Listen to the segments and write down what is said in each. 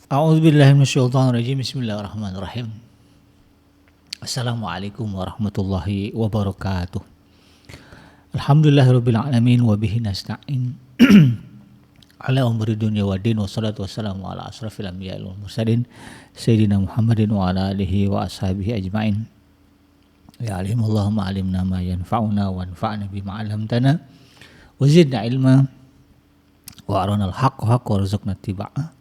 A'udzubillahi minasyaitonirrajim. Bismillahirrahmanirrahim. Assalamualaikum warahmatullahi wabarakatuh. Alhamdulillahirabbil alamin wa bihi nasta'in. Ala umuri dunya waddin wassalatu wassalamu ala asrafil anbiya'i wal mursalin sayyidina Muhammadin wa ala alihi wa ashabihi ajmain. Ya alimallahumma alimna ma yanfa'una wa anfa'na bima 'allamtana wa zidna ilma wa aranal haqqa haqqan warzuqna ittiba'ah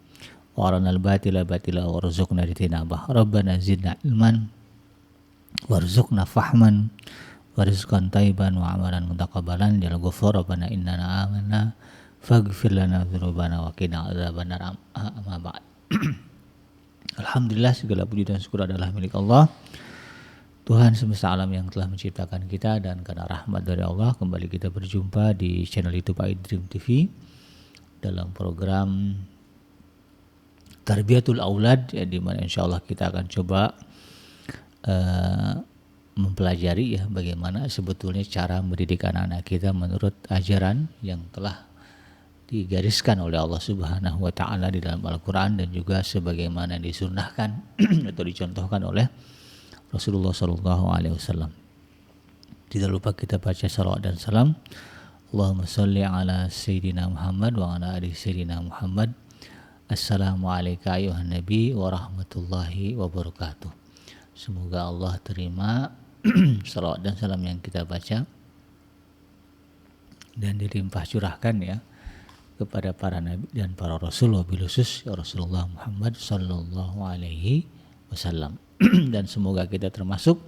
wa aranal batila batila warzuqna ijtinabah. Rabbana zidna ilman warzuqna fahman warizqan thayyiban wa amalan mutaqabbalan ya ghafur rabbana innana amanna faghfir lana dzunubana wa qina adzabannar. Amma ba'd. Alhamdulillah, segala puji dan syukur adalah milik Allah, Tuhan semesta alam yang telah menciptakan kita, dan karena rahmat dari Allah kembali kita berjumpa di channel YouTube iDream TV dalam program Tarbiyatul Aulad, ya, di mana insyaallah kita akan coba mempelajari ya bagaimana sebetulnya cara mendidik anak-anak kita menurut ajaran yang telah digariskan oleh Allah Subhanahu wa taala di dalam Al-Qur'an, dan juga sebagaimana disunnahkan atau dicontohkan oleh Rasulullah sallallahu alaihi wasallam. Tidak lupa kita baca salawat dan salam. Allahumma shalli ala sayyidina Muhammad wa ala ali sayyidina Muhammad. Assalamualaikum ayuhan nabi wa rahmatullahi wabarakatuh. Semoga Allah terima salawat dan salam yang kita baca dan dilimpah curahkan ya kepada para nabi dan para rasul, wabil khusus ya Rasulullah Muhammad sallallahu alaihi wasallam. Dan semoga kita termasuk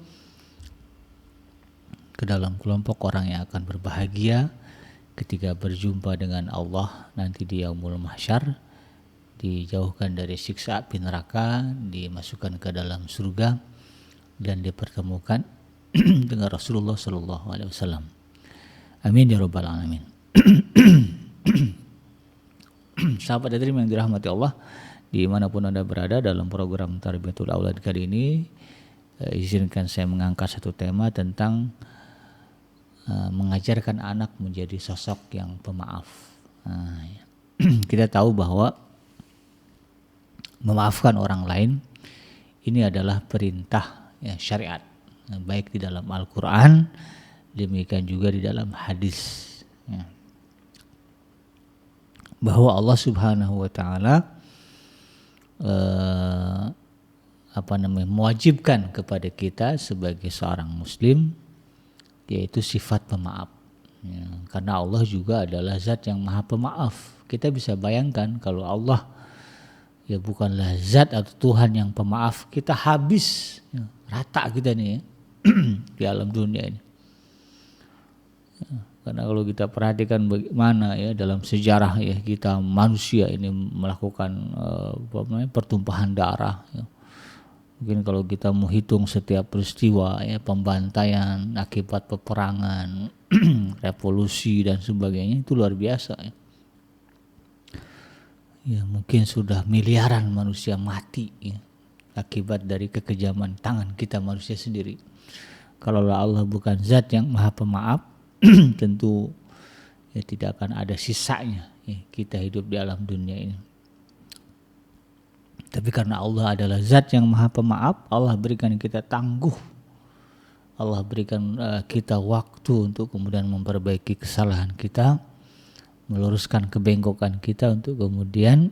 ke dalam kelompok orang yang akan berbahagia ketika berjumpa dengan Allah nanti di yaumul mahsyar, dijauhkan dari siksa api neraka, dimasukkan ke dalam surga, dan dipertemukan dengan Rasulullah sallallahu alaihi wasallam. Amin ya rabbal alamin. Sahabat hadirin yang dirahmati Allah, dimanapun Anda berada, dalam program Tarbiyatul Aulad kali ini izinkan saya mengangkat satu tema tentang mengajarkan anak menjadi sosok yang pemaaf. Kita tahu bahwa memaafkan orang lain ini adalah perintah ya, syariat, baik di dalam Al-Quran, demikian juga di dalam hadis ya. Bahwa Allah Subhanahu wa taala mewajibkan kepada kita sebagai seorang muslim yaitu sifat pemaaf ya, karena Allah juga adalah zat yang maha pemaaf. Kita bisa bayangkan kalau Allah ya bukanlah zat atau Tuhan yang pemaaf, kita habis ya, rata kita nih ya, di alam dunia ini ya. Karena kalau kita perhatikan bagaimana ya dalam sejarah ya kita manusia ini melakukan pertumpahan darah ya. Mungkin kalau kita menghitung setiap peristiwa ya, pembantaian akibat peperangan, revolusi dan sebagainya, itu luar biasa ya. Ya mungkin sudah miliaran manusia mati ya, akibat dari kekejaman tangan kita manusia sendiri. Kalau Allah bukan zat yang maha pemaaf, tentu ya tidak akan ada sisanya ya, kita hidup di alam dunia ini. Tapi karena Allah adalah zat yang maha pemaaf, Allah berikan kita tangguh, Allah berikan kita waktu untuk kemudian memperbaiki kesalahan kita, meluruskan kebengkokan kita, untuk kemudian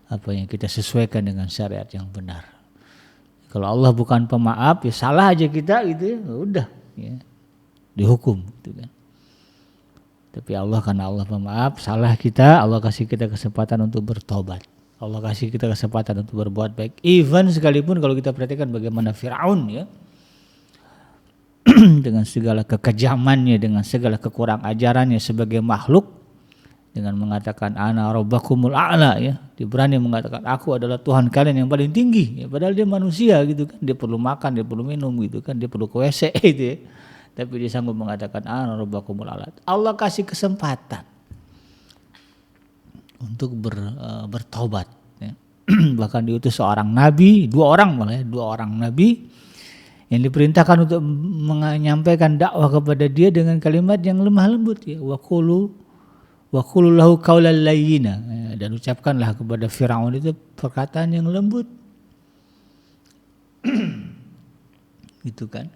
apa yang kita sesuaikan dengan syariat yang benar. Kalau Allah bukan pemaaf ya salah aja kita gitu ya, udah ya, dihukum gitu kan. Tapi Allah karena Allah pemaaf, salah kita, Allah kasih kita kesempatan untuk bertobat, Allah kasih kita kesempatan untuk berbuat baik. Even sekalipun kalau kita perhatikan bagaimana Firaun ya dengan segala kekejamannya, dengan segala kekurang ajarannya sebagai makhluk, dengan mengatakan ana rabbakumul a'la ya, dia berani mengatakan aku adalah Tuhan kalian yang paling tinggi ya, padahal dia manusia gitu kan, dia perlu makan, dia perlu minum gitu kan, dia perlu ke WC gitu ya. Tapi dia sanggup mengatakan ana rabbakumul a'la. Allah kasih kesempatan untuk bertobat ya. Bahkan diutus seorang nabi, dua orang nabi yang diperintahkan untuk menyampaikan dakwah kepada dia dengan kalimat yang lemah lembut ya, wa qulu wa qul lahu qawlan layyina, dan ucapkanlah kepada Firaun itu perkataan yang lembut. Gitu kan.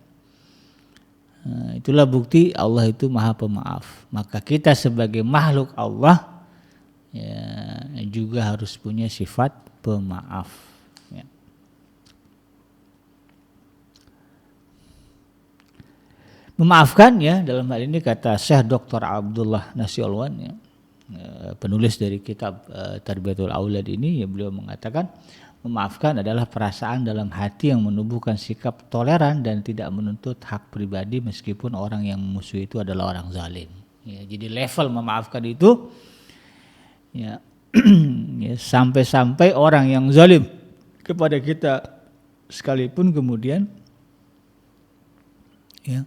Itulah bukti Allah itu Maha Pemaaf. Maka kita sebagai makhluk Allah ya, juga harus punya sifat pemaaf. Ya. Memaafkan ya, dalam hal ini kata Syekh Dr. Abdullah Nasiolwan ya, penulis dari kitab Tarbiyatul Aulad ini ya, beliau mengatakan memaafkan adalah perasaan dalam hati yang menumbuhkan sikap toleran dan tidak menuntut hak pribadi meskipun orang yang memusuhi itu adalah orang zalim. Ya, jadi level memaafkan itu ya, ya sampai-sampai orang yang zalim kepada kita sekalipun kemudian ya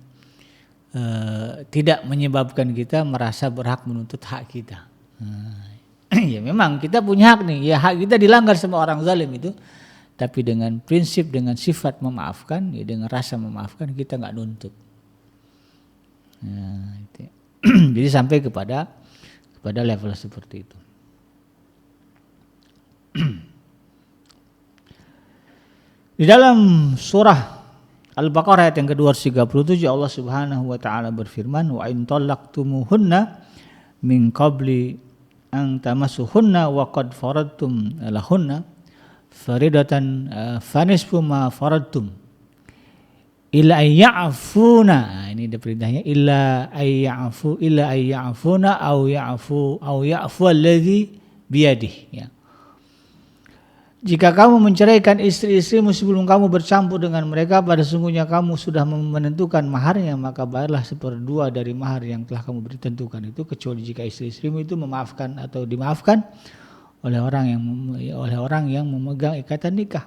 tidak menyebabkan kita merasa berhak menuntut hak kita. Ya memang kita punya hak nih, ya hak kita dilanggar sama orang zalim itu, tapi dengan prinsip, dengan sifat memaafkan, ya dengan rasa memaafkan kita nggak nuntut. Nah, itu. Jadi sampai kepada level seperti itu. Di dalam surah Al-Baqarah ayat yang ke-237 Allah Subhanahu wa taala berfirman, wa in talaqtumuhunna min qabli an tamassuhunna wa qad faradtum lahunna faridatan fanisfu ma faradtum illa ayya'funa. Ini ada perintahnya, illa ayya'funa au ya'fu alladhi biyadihi ya. Jika kamu menceraikan istri-istrimu sebelum kamu bercampur dengan mereka, pada sungguhnya kamu sudah menentukan maharnya, maka bayarlah 1/2 dari mahar yang telah kamu tentukan itu, kecuali jika istri-istrimu itu memaafkan atau dimaafkan oleh orang yang memegang ikatan nikah.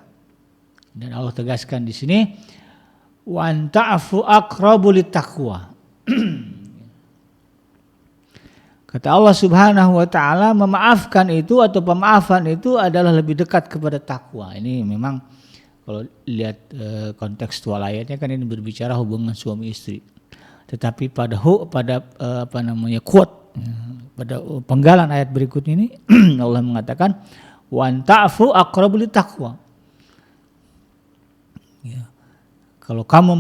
Dan Allah tegaskan di sini, wa anta'fu aqrabu littaqwa. Kata Allah Subhanahu wa taala, memaafkan itu atau pemaafan itu adalah lebih dekat kepada takwa. Ini memang kalau lihat kontekstual ayatnya kan ini berbicara hubungan suami istri. Tetapi pada quote pada penggalan ayat berikut ini Allah mengatakan wa anta'fu aqrabu littaqwa. Ya. Kalau kamu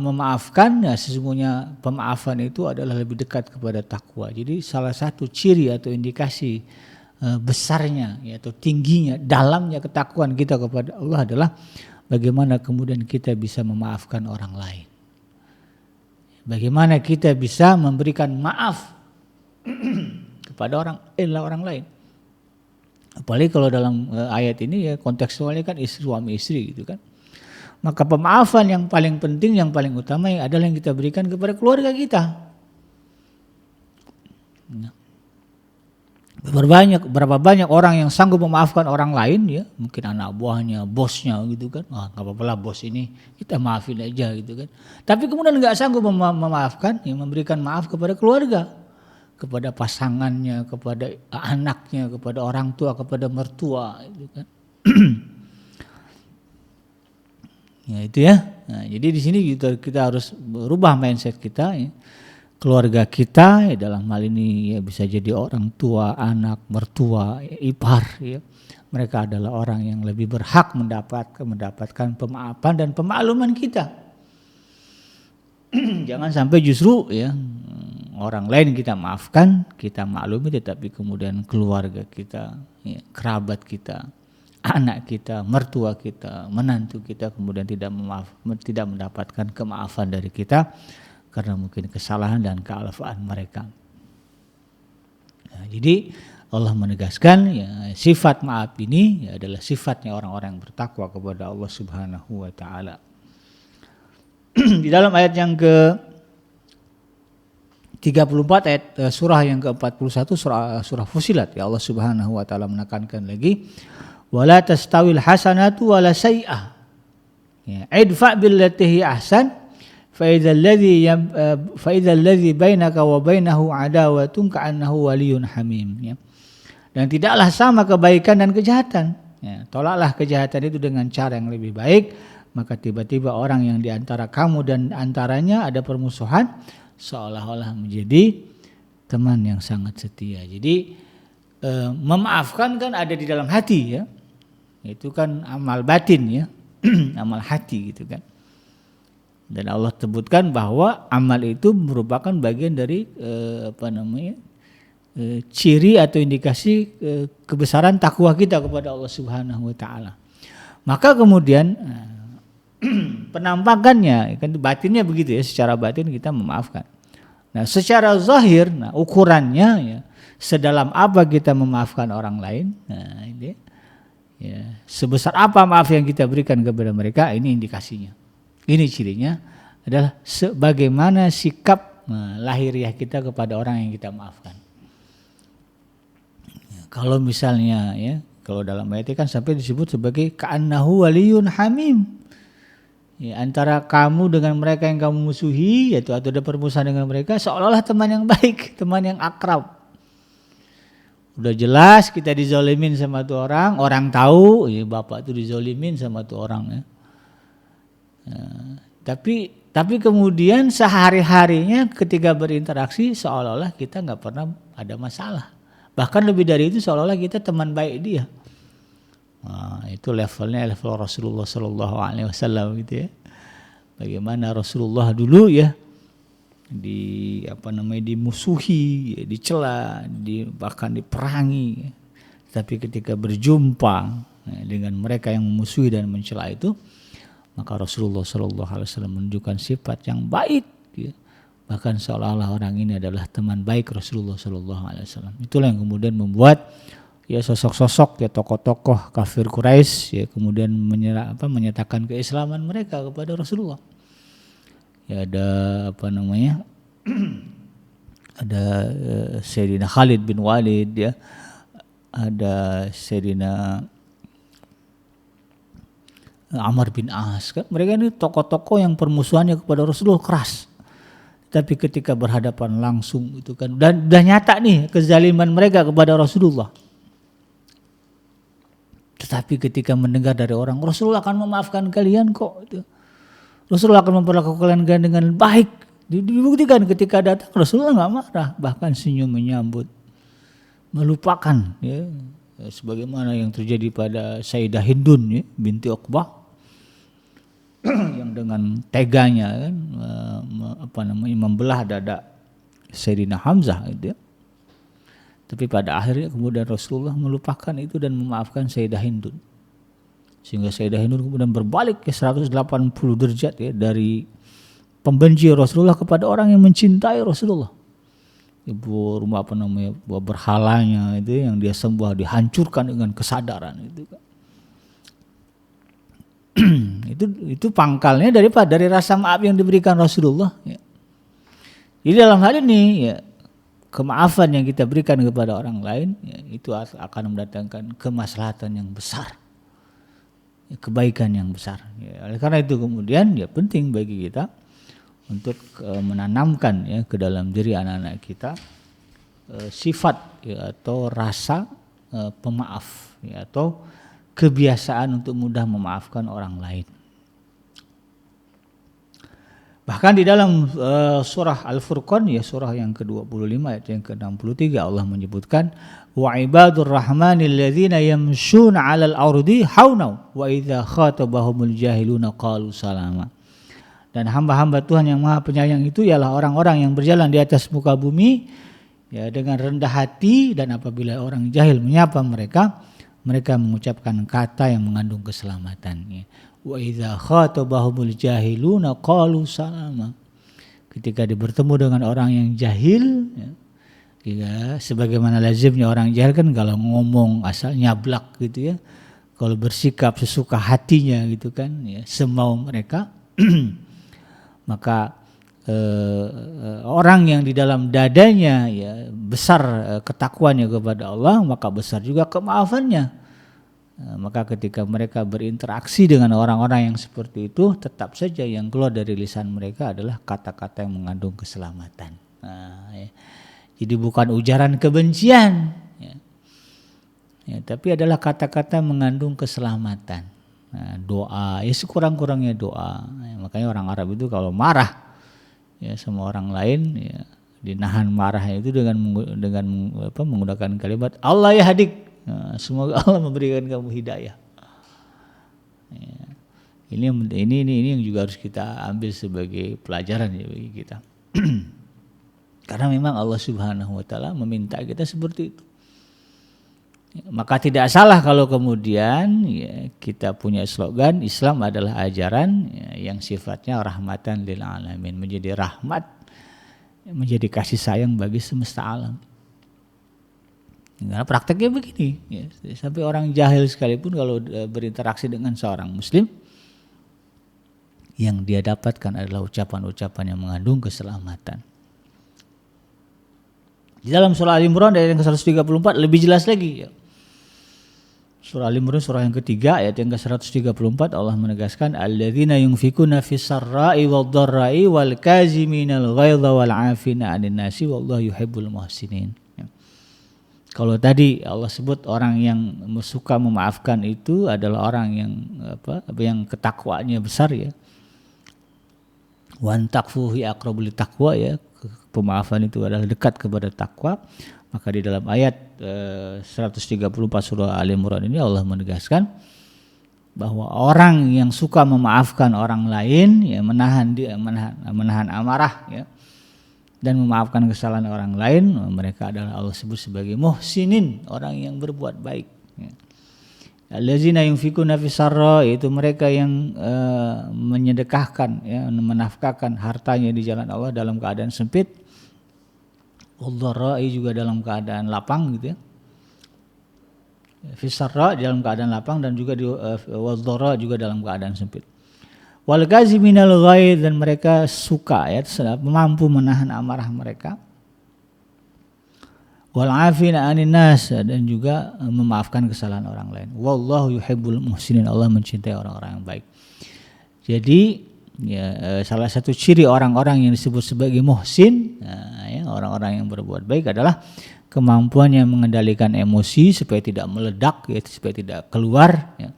memaafkan, ya sesungguhnya pemaafan itu adalah lebih dekat kepada takwa. Jadi salah satu ciri atau indikasi besarnya ya, atau tingginya, dalamnya ketakwaan kita kepada Allah adalah bagaimana kemudian kita bisa memaafkan orang lain. Bagaimana kita bisa memberikan maaf kepada orang lain. Apalagi kalau dalam ayat ini ya kontekstualnya kan suami istri gitu kan. Maka pemaafan yang paling penting, yang paling utama adalah yang kita berikan kepada keluarga kita. Berapa banyak orang yang sanggup memaafkan orang lain ya, mungkin anak buahnya, bosnya gitu kan. Nggak apa-apa lah bos ini, kita maafin aja gitu kan. Tapi kemudian nggak sanggup memaafkan, yang memberikan maaf kepada keluarga, kepada pasangannya, kepada anaknya, kepada orang tua, kepada mertua gitu kan. Ya itu ya. Nah, jadi di sini kita harus berubah mindset kita ya. Keluarga kita ya, dalam hal ini ya bisa jadi orang tua, anak, mertua, ya, ipar ya. Mereka adalah orang yang lebih berhak mendapatkan pemaafan dan pemakluman kita. Jangan sampai justru ya orang lain kita maafkan, kita maklumi, tetapi kemudian keluarga kita, ya, kerabat kita, anak kita, mertua kita, menantu kita kemudian tidak mendapatkan kemaafan dari kita karena mungkin kesalahan dan kealfaan mereka. Nah, jadi Allah menegaskan ya, sifat maaf ini ya, adalah sifatnya orang-orang yang bertakwa kepada Allah Subhanahu wa taala. Di dalam ayat yang ke-34 ayat surah yang ke-41 surah Fussilat ya, Allah Subhanahu wa taala menekankan lagi, wala tastawil hasanatu wala sayyi'ah. Ya, idfa billati hi ahsan fa idzal ladzi bainaka wa bainahu adawatun ka'annahu waliyyun hamim. Ya. Dan tidaklah sama kebaikan dan kejahatan. Ya, tolaklah kejahatan itu dengan cara yang lebih baik, maka tiba-tiba orang yang di antara kamu dan antaranya ada permusuhan seolah-olah menjadi teman yang sangat setia. Jadi memaafkan kan ada di dalam hati ya. Itu kan amal batin ya. Amal hati gitu kan. Dan Allah sebutkan bahwa amal itu merupakan bagian dari ciri atau indikasi kebesaran takwa kita kepada Allah Subhanahu wa taala. Maka kemudian penampakannya kan batinnya begitu ya, secara batin kita memaafkan. Nah, secara zahir, ukurannya ya, sedalam apa kita memaafkan orang lain. Nah, ini ya, sebesar apa maaf yang kita berikan kepada mereka, ini indikasinya. Ini cirinya adalah bagaimana sikap lahiriah kita kepada orang yang kita maafkan. Ya, kalau misalnya ya, kalau dalam ayat kan sampai disebut sebagai ka'annahu waliyun hamim. Ya, antara kamu dengan mereka yang kamu musuhi, yaitu atau ada permusuhan dengan mereka, seolah-olah teman yang baik, teman yang akrab. Udah jelas kita dizolimin sama tuh orang, orang tahu, ya bapak tuh dizolimin sama tuh orang ya. Tapi kemudian sehari-harinya ketika berinteraksi seolah-olah kita nggak pernah ada masalah. Bahkan lebih dari itu seolah-olah kita teman baik dia. Nah, itu level Rasulullah Shallallahu Alaihi Wasallam gitu ya. Bagaimana Rasulullah dulu ya dimusuhi, dicela, bahkan diperangi. Tapi ketika berjumpa dengan mereka yang memusuhi dan mencela itu, maka Rasulullah Shallallahu Alaihi Wasallam menunjukkan sifat yang baik, ya. Bahkan seolah-olah orang ini adalah teman baik Rasulullah Shallallahu Alaihi Wasallam. Itulah yang kemudian membuat ya sosok-sosok ya tokoh-tokoh kafir Quraisy ya kemudian menyatakan keislaman mereka kepada Rasulullah. Ya ada ada Sayyidina Khalid bin Walid ya, ada Sayyidina Amr bin As kan, mereka ini tokoh-tokoh yang permusuhannya kepada Rasulullah keras. Tapi ketika berhadapan langsung itu kan dan nyata nih kezaliman mereka kepada Rasulullah. Tetapi ketika mendengar dari orang, Rasulullah akan memaafkan kalian kok. Rasulullah akan memperlakukan kalian dengan baik. Dibuktikan ketika datang Rasulullah nggak marah, bahkan senyum menyambut, melupakan ya, sebagaimana yang terjadi pada Sayyidah Hindun ya, binti Uqbah yang dengan teganya kan membelah dada Sayyidina Hamzah gitu ya. Tapi pada akhirnya kemudian Rasulullah melupakan itu dan memaafkan Sayyidah Hindun. Sehingga Sayyidah Hindun kemudian berbalik ke 180 derajat ya, dari pembenci Rasulullah kepada orang yang mencintai Rasulullah. Ibu rumah buah berhalanya itu yang dia sembah dihancurkan dengan kesadaran itu kan. itu pangkalnya dari rasa maaf yang diberikan Rasulullah ya. Jadi dalam hal ini ya, kemaafan yang kita berikan kepada orang lain ya, itu akan mendatangkan kemaslahatan yang besar, ya, kebaikan yang besar ya. Oleh karena itu kemudian ya penting bagi kita untuk menanamkan ya ke dalam diri anak-anak kita sifat ya, atau rasa pemaaf ya, atau kebiasaan untuk mudah memaafkan orang lain. Bahkan di dalam surah Al-Furqan ya, surah yang ke-25 ayat yang ke-63 Allah menyebutkan wa ibadur rahmanil ladzina yamshuna 'alal ardi hauna wa idza khatabahumul jahiluna qalu salama. Dan hamba-hamba Tuhan yang Maha Penyayang itu ialah orang-orang yang berjalan di atas muka bumi ya dengan rendah hati, dan apabila orang jahil menyapa mereka mengucapkan kata yang mengandung keselamatan ya. Wa idza khatabahumul jahiluna qalu salama. Ketika bertemu dengan orang yang jahil ya, sebagaimana lazimnya orang jahil kan kalau ngomong asal nyablak gitu ya. Kalau bersikap sesuka hatinya gitu kan ya, semau mereka maka orang yang di dalam dadanya ya besar ketakwanya kepada Allah, maka besar juga kemaafannya. Maka ketika mereka berinteraksi dengan orang-orang yang seperti itu, tetap saja yang keluar dari lisan mereka adalah kata-kata yang mengandung keselamatan. Ya. Jadi bukan ujaran kebencian, ya, tapi adalah kata-kata mengandung keselamatan. Doa, ya sekurang-kurangnya doa. Makanya orang Arab itu kalau marah ya sama orang lain ya, dinahan marahnya itu dengan menggunakan kalimat Allah ya hadik, semoga Allah memberikan kamu hidayah. Ya. Ini yang juga harus kita ambil sebagai pelajaran ya bagi kita. Karena memang Allah Subhanahu wa taala meminta kita seperti itu. Maka tidak salah kalau kemudian ya, kita punya slogan Islam adalah ajaran ya, yang sifatnya rahmatan lil alamin, menjadi rahmat, menjadi kasih sayang bagi semesta alam. Karena prakteknya begini ya, sampai orang jahil sekalipun kalau berinteraksi dengan seorang muslim, yang dia dapatkan adalah ucapan-ucapan yang mengandung keselamatan. Di dalam surah Al-Imran ayat yang ke-134 lebih jelas lagi ya. Surah Al-Imran surah yang ketiga ayat yang ke-134 Allah menegaskan alladzina yunfikuna fis sarra'i wad dharra'i wal kaziminal ghaidha wal 'afina 'anil nasi wallahu yuhibbul muhsinin. Ya. Kalau tadi Allah sebut orang yang suka memaafkan itu adalah orang yang ketakwaannya besar ya. Wan takfuhi aqrabul taqwa ya. Pemaafan itu adalah dekat kepada takwa. Maka di dalam ayat 134 surah Al-Imran ini Allah menegaskan bahwa orang yang suka memaafkan orang lain ya, menahan amarah ya, dan memaafkan kesalahan orang lain, mereka adalah Allah sebut sebagai muhsinin, orang yang berbuat baik ya. Allazina yunfikuna fis sarra, yaitu mereka yang menyedekahkan ya, menafkahkan hartanya di jalan Allah dalam keadaan sempit. Wad-dharra'i juga dalam keadaan lapang gitu ya. Fis sarra dalam keadaan lapang dan juga di wad-dharra juga dalam keadaan sempit. Wal kaziminal ghaidh, dan mereka suka ya, mampu menahan amarah mereka. Wal 'afina 'anil nas, dan juga memaafkan kesalahan orang lain. Wallahu yuhibbul muhsinin, Allah mencintai orang-orang yang baik. Jadi ya, salah satu ciri orang-orang yang disebut sebagai muhsin, ya, orang-orang yang berbuat baik adalah kemampuannya mengendalikan emosi supaya tidak meledak, ya, supaya tidak keluar. Ya.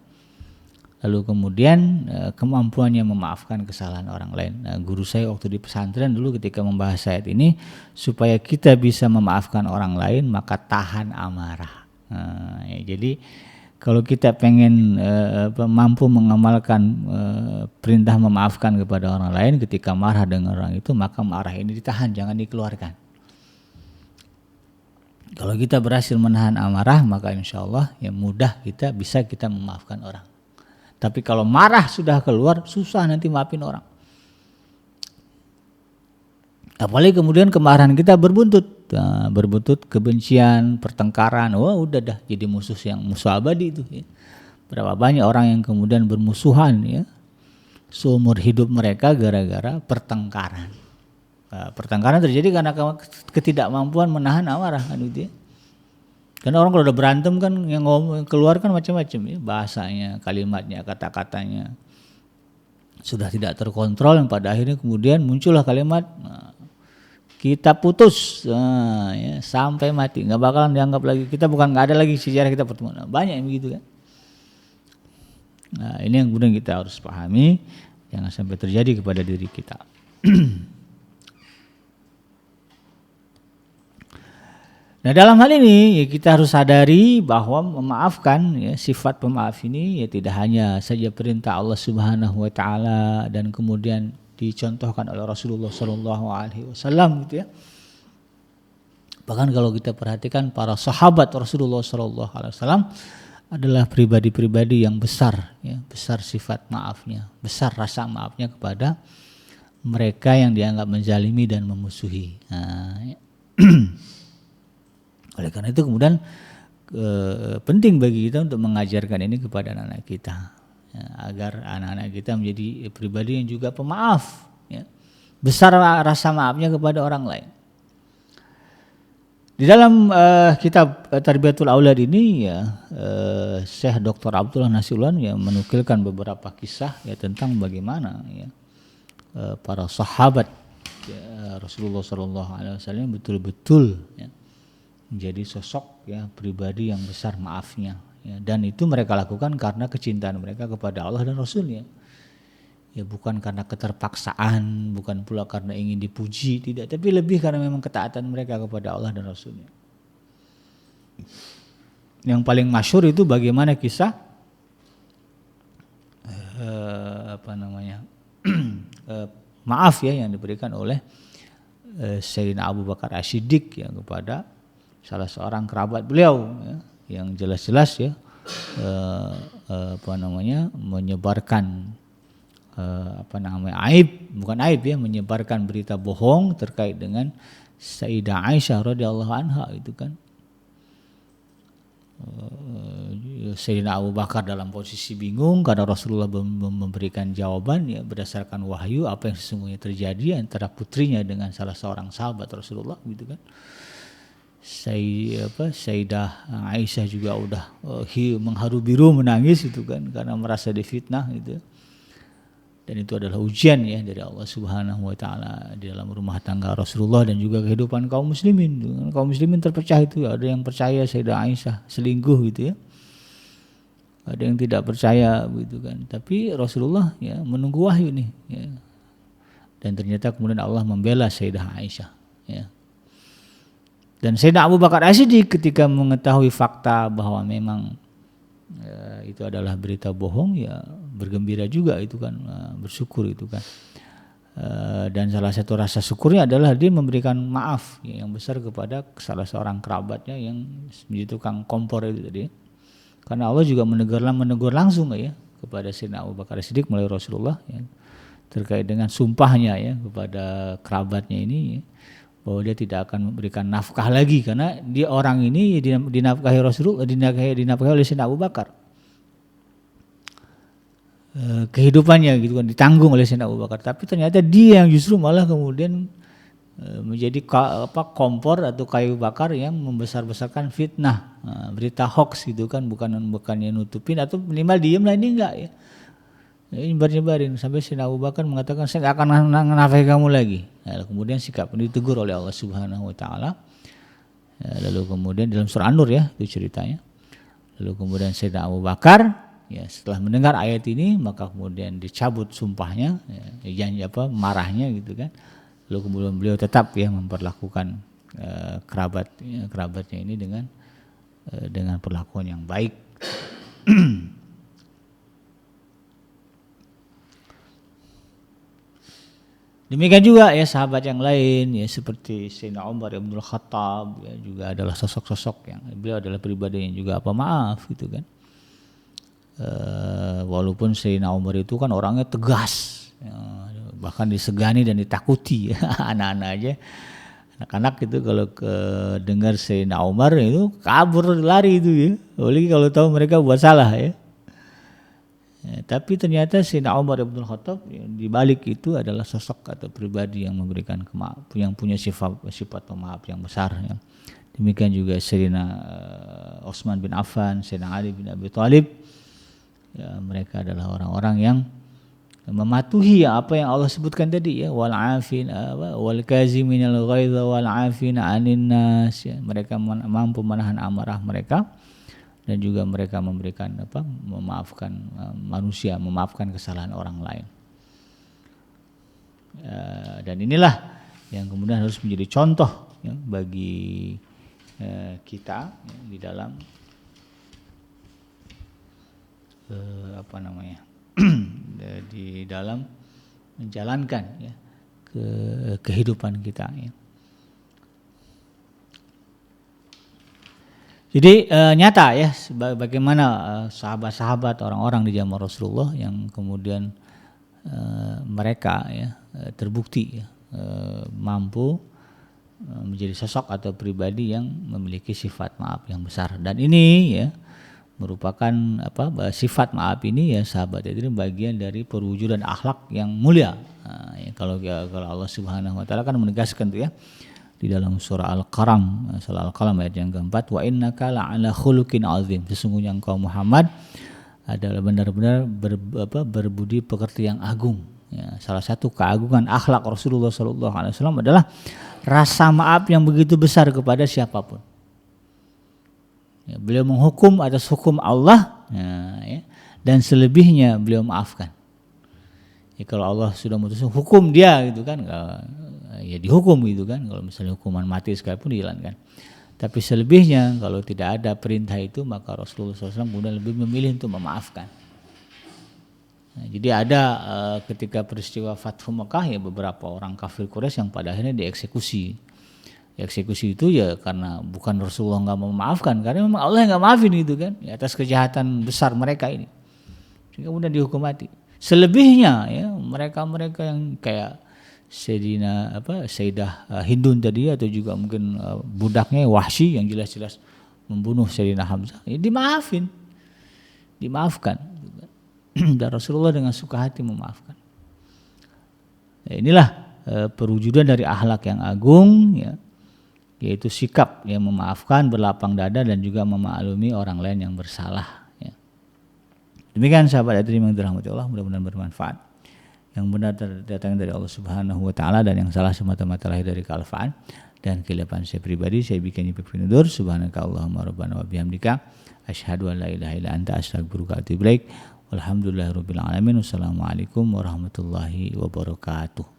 Lalu kemudian kemampuannya memaafkan kesalahan orang lain. Nah, guru saya waktu di pesantren dulu ketika membahas ayat ini, supaya kita bisa memaafkan orang lain maka tahan amarah. Nah, ya, jadi kalau kita pengen mampu mengamalkan perintah memaafkan kepada orang lain ketika marah dengan orang itu, maka marah ini ditahan, jangan dikeluarkan. Kalau kita berhasil menahan amarah, maka insya Allah ya mudah kita memaafkan orang. Tapi kalau marah sudah keluar, susah nanti maafin orang. Apalagi kemudian kemarahan kita berbuntut kebencian, pertengkaran, udah dah jadi musuh abadi itu ya. Berapa banyak orang yang kemudian bermusuhan ya seumur hidup mereka gara-gara pertengkaran. Pertengkaran terjadi karena ketidakmampuan menahan amarah kan gitu ya. Karena orang kalau udah berantem kan yang keluar kan macam-macam ya, bahasanya, kalimatnya, kata-katanya sudah tidak terkontrol, yang pada akhirnya kemudian muncullah kalimat kita putus ya, sampai mati, nggak bakalan dianggap lagi, kita bukan, nggak ada lagi sejarah kita pertemuan. Banyak yang begitu kan. Nah ini yang kemudian kita harus pahami, jangan sampai terjadi kepada diri kita. Nah dalam hal ini ya, kita harus sadari bahwa memaafkan ya, sifat pemaaf ini ya tidak hanya saja perintah Allah Subhanahu wa taala dan kemudian dicontohkan oleh Rasulullah sallallahu alaihi wasallam gitu ya. Bahkan kalau kita perhatikan para sahabat Rasulullah sallallahu alaihi wasallam adalah pribadi-pribadi yang besar ya, besar sifat maafnya, besar rasa maafnya kepada mereka yang dianggap menzalimi dan memusuhi. Nah, ya. Oleh karena itu kemudian penting bagi kita untuk mengajarkan ini kepada anak-anak kita ya, agar anak-anak kita menjadi pribadi yang juga pemaaf ya. Besar rasa maafnya kepada orang lain. Di dalam kitab Tarbiyatul Aulad ini ya Syekh Dr. Abdullah Nasirulan ya menukilkan beberapa kisah ya tentang bagaimana ya para sahabat ya, Rasulullah SAW betul-betul ya, menjadi sosok ya pribadi yang besar maafnya ya, dan itu mereka lakukan karena kecintaan mereka kepada Allah dan Rasulnya. Ya bukan karena keterpaksaan, bukan pula karena ingin dipuji, tidak, tapi lebih karena memang ketaatan mereka kepada Allah dan Rasulnya. Yang paling masyhur itu bagaimana kisah maaf ya yang diberikan oleh Sayyidina Abu Bakar As-Siddiq ya kepada salah seorang kerabat beliau ya, yang jelas-jelas ya menyebarkan bukan aib ya, menyebarkan berita bohong terkait dengan Sayyidah Aisyah radhiyallahu anha itu kan. Sayyidina Abu Bakar dalam posisi bingung karena Rasulullah memberikan jawaban ya berdasarkan wahyu apa yang sesungguhnya terjadi antara putrinya dengan salah seorang sahabat Rasulullah gitu kan. Sayyidah Aisyah juga udah mengharu biru menangis itu kan karena merasa difitnah gitu. Dan itu adalah ujian ya dari Allah Subhanahu wa taala di dalam rumah tangga Rasulullah dan juga kehidupan kaum muslimin. Kaum muslimin terpecah itu, ada yang percaya Sayyidah Aisyah selingkuh gitu ya. Ada yang tidak percaya gitu kan. Tapi Rasulullah ya menunggu wahyu nih ya. Dan ternyata kemudian Allah membela Sayyidah Aisyah ya. Dan Sayyidina Abu Bakar As-Siddiq ketika mengetahui fakta bahwa memang itu adalah berita bohong ya bergembira juga itu kan, bersyukur itu kan. Dan salah satu rasa syukurnya adalah dia memberikan maaf ya, yang besar kepada salah seorang kerabatnya yang menjadi tukang kompor itu tadi. Karena Allah juga menegur langsung ya kepada Sayyidina Abu Bakar As-Siddiq melalui Rasulullah ya, terkait dengan sumpahnya ya kepada kerabatnya ini ya, bahwa dia tidak akan memberikan nafkah lagi karena dia orang ini dinafkahi Rasulullah, dinafkahi oleh Sayyidina Abu Bakar. Kehidupannya gitu kan ditanggung oleh Sayyidina Abu Bakar, tapi ternyata dia yang justru malah kemudian menjadi kompor atau kayu bakar yang membesar-besarkan fitnah, berita hoax gitu kan, bukannya nutupin atau minimal diem lah, ini enggak ya. Nyebarin sampai Sayyidina Abu Bakar mengatakan saya enggak akan nafkahi kamu lagi. Nah, kemudian sikap ditegur oleh Allah Subhanahu wa taala. Lalu kemudian dalam surah An-Nur ya itu ceritanya. Lalu kemudian Sayyidina Abu Bakar ya setelah mendengar ayat ini maka kemudian dicabut sumpahnya ya, marahnya gitu kan. Lalu kemudian beliau tetap ya memperlakukan kerabatnya ini dengan perlakuan yang baik. Demikian juga ya sahabat yang lain ya seperti Sayyidina Umar Ibn Khattab ya, juga adalah sosok-sosok yang beliau adalah pribadi yang juga pemaaf gitu kan. Walaupun Sayyidina Umar itu kan orangnya tegas ya, bahkan disegani dan ditakuti ya, anak-anak aja, anak-anak itu kalau dengar Sayyidina Umar itu kabur lari itu ya, apalagi kalau tahu mereka buat salah ya. Tapi ternyata Sayyidina Umar Ibn Khattab di balik itu adalah sosok atau pribadi yang memberikan kemaaf, yang punya sifat pemaaf yang besar ya. Demikian juga Sayyidina Utsman bin Affan, Sayyidina Ali bin Abi Thalib ya, mereka adalah orang-orang yang mematuhi apa yang Allah sebutkan tadi ya, wal afin wal kaziminal ghaidha wal afina 'anil nas ya. Mereka mampu menahan amarah mereka dan juga mereka memberikan memaafkan manusia, memaafkan kesalahan orang lain. Dan inilah yang kemudian harus menjadi contoh ya, bagi kita ya, di dalam di dalam menjalankan ya, kehidupan kita ya. Jadi nyata ya bagaimana sahabat-sahabat orang-orang di zaman Rasulullah yang kemudian mereka ya terbukti ya, mampu menjadi sosok atau pribadi yang memiliki sifat maaf yang besar, dan ini ya merupakan sifat maaf ini ya sahabat itu bagian dari perwujudan akhlak yang mulia. Nah, ya, kalau Allah Subhanahu wa taala kan menegaskan tuh ya di dalam surah Al-Qalam, surah Al-Qalam ayat yang keempat, wa innaka la'ala khuluqin azim, sesungguhnya engkau Muhammad adalah benar-benar berbudi pekerti yang agung. Ya, salah satu keagungan akhlak Rasulullah SAW adalah rasa maaf yang begitu besar kepada siapapun. Ya, beliau menghukum atas hukum Allah ya, dan selebihnya beliau maafkan. Ya, kalau Allah sudah memutuskan hukum dia gitu kan, ya dihukum gitu kan. Kalau misalnya hukuman mati sekalipun dijalankan. Tapi selebihnya kalau tidak ada perintah itu, maka Rasulullah SAW kemudian lebih memilih untuk memaafkan. Nah, jadi ada ketika peristiwa Fathu Mekah ya beberapa orang kafir Quraisy yang pada akhirnya dieksekusi. Eksekusi itu ya karena bukan Rasulullah nggak mau memaafkan, karena memang Allah yang nggak maafin gitu kan, ya, atas kejahatan besar mereka ini. Sehingga kemudian dihukum mati. Selebihnya ya mereka-mereka yang kayak Sayyidah Hindun tadi, atau juga mungkin budaknya Wahsy yang jelas-jelas membunuh Sayyidina Hamzah, ya dimaafkan. Dan Rasulullah dengan suka hati memaafkan. Ya, inilah perwujudan dari akhlak yang agung, ya, yaitu sikap yang memaafkan, berlapang dada, dan juga memaklumi orang lain yang bersalah. Ya. Demikian sahabat hadirin yang dirahmati Allah, mudah-mudahan bermanfaat. Yang benar datang dari Allah Subhanahu wa taala, dan yang salah semata-mata lahir dari kealfaan dan kehilapan saya pribadi. Saya bikin penutur. Subhanakallahumma rabbana wa bihamdika asyhadu an la ilaha illa anta astaghfiruka wa atubu ilaik. Walhamdulillahirabbil alamin. Wassalamualaikum warahmatullahi wabarakatuh.